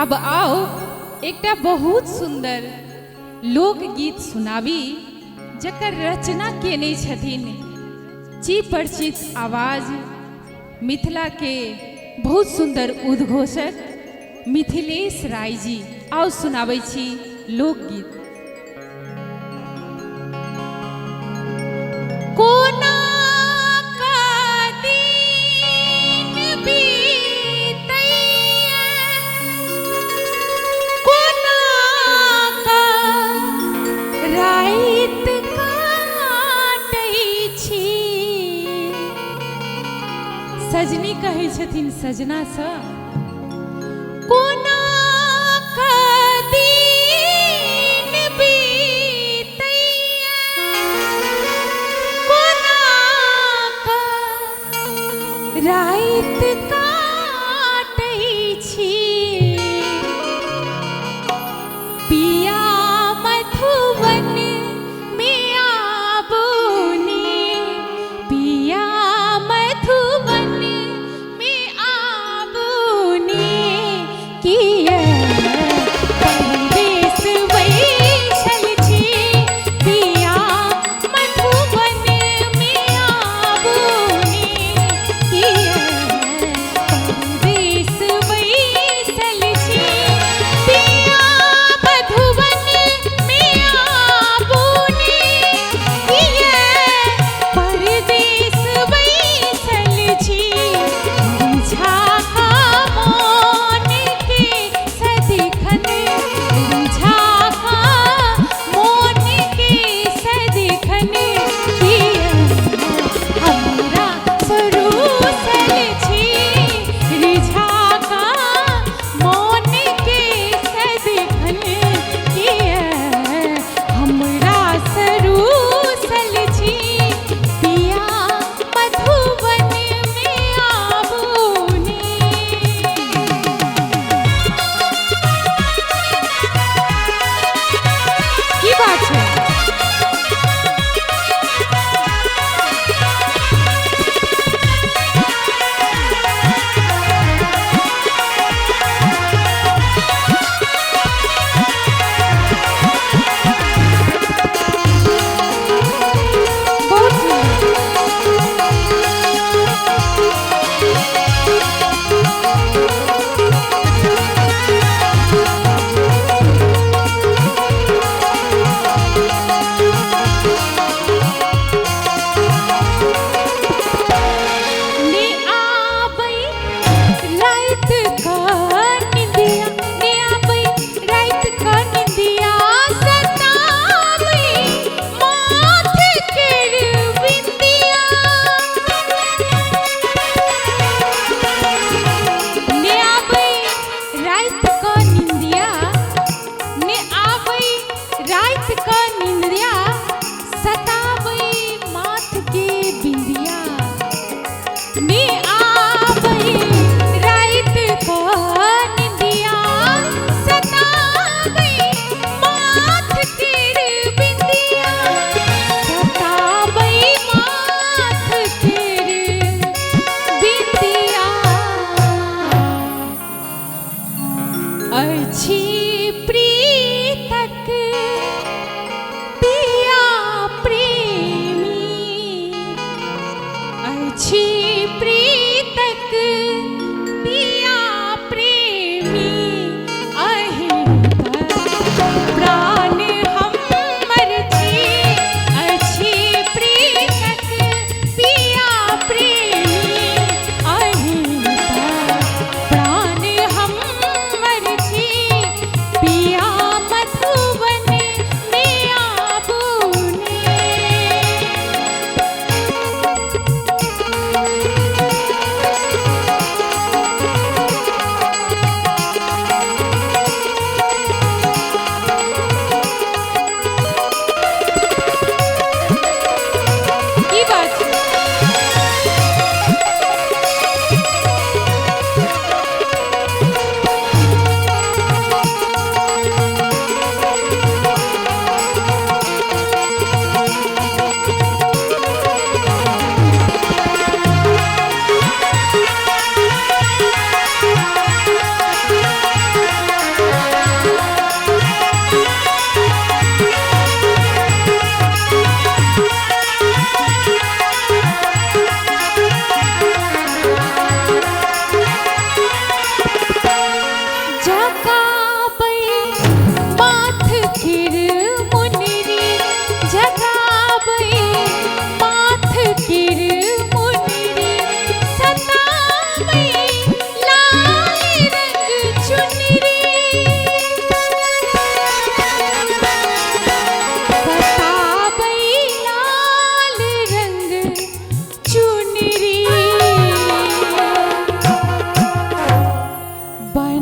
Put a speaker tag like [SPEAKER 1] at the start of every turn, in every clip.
[SPEAKER 1] अब आओ एकटा बहुत सुंदर लोकगीत सुनाबी जकर रचना केने छथिन ची परिचित आवाज मिथिला के बहुत सुंदर उद्घोषक मिथिलेश राय जी। आओ सुनाबै छी लोकगीत। कोना सजनी कहै छथिन सजना सा कोना का दिन बीतैया कोना का रात काटै छी पिया मधुवन में आबोनी पिया मधुवन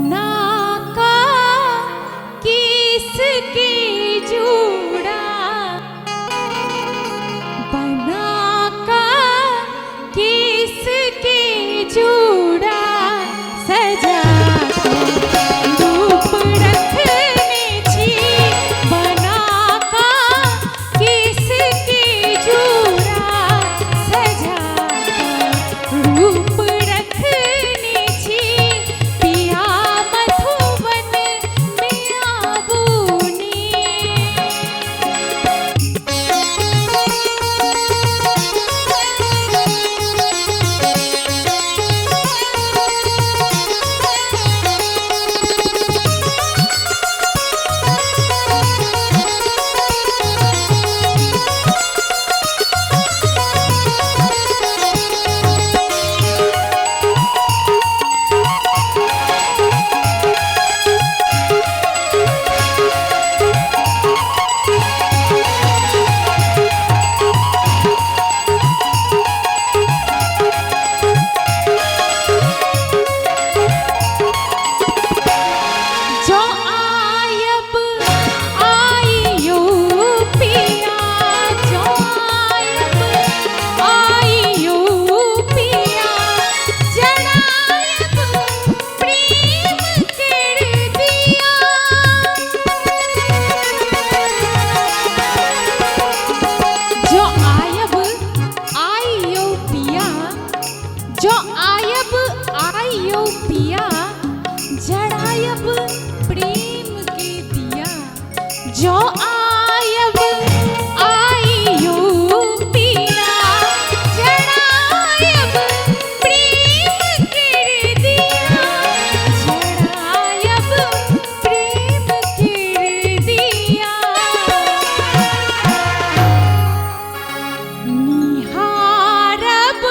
[SPEAKER 1] बना का किसकी जूड़ा, बना का किसकी जूड़ा, सजा रूप रखने छी, बना का किसकी जूड़ा, सजा रूप रखने छी, पिया मधुवन में आबूनी। जो आयब आइयो पिया, जो आयब आइयो पिया, जड़ायब प्रेम कर दिया। जो आयब आइयो पिया, जो आयब आइयो पिया, जड़ायब प्रेम के दिया। जो आयब आइयो पिया, जड़ायब प्रेम कर दिया, जड़ायब प्रेम कर दिया। निहारब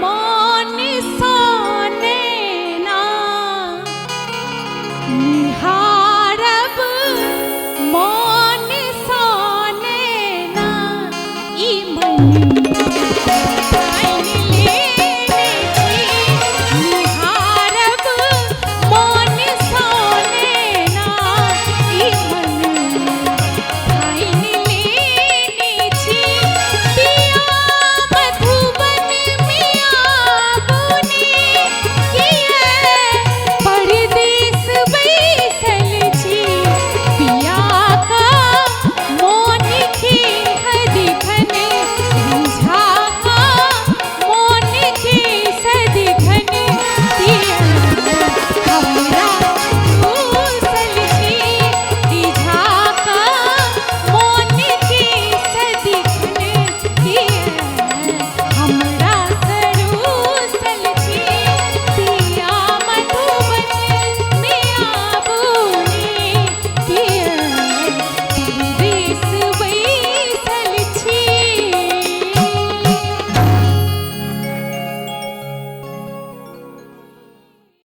[SPEAKER 1] मौन सोने ना, निहारब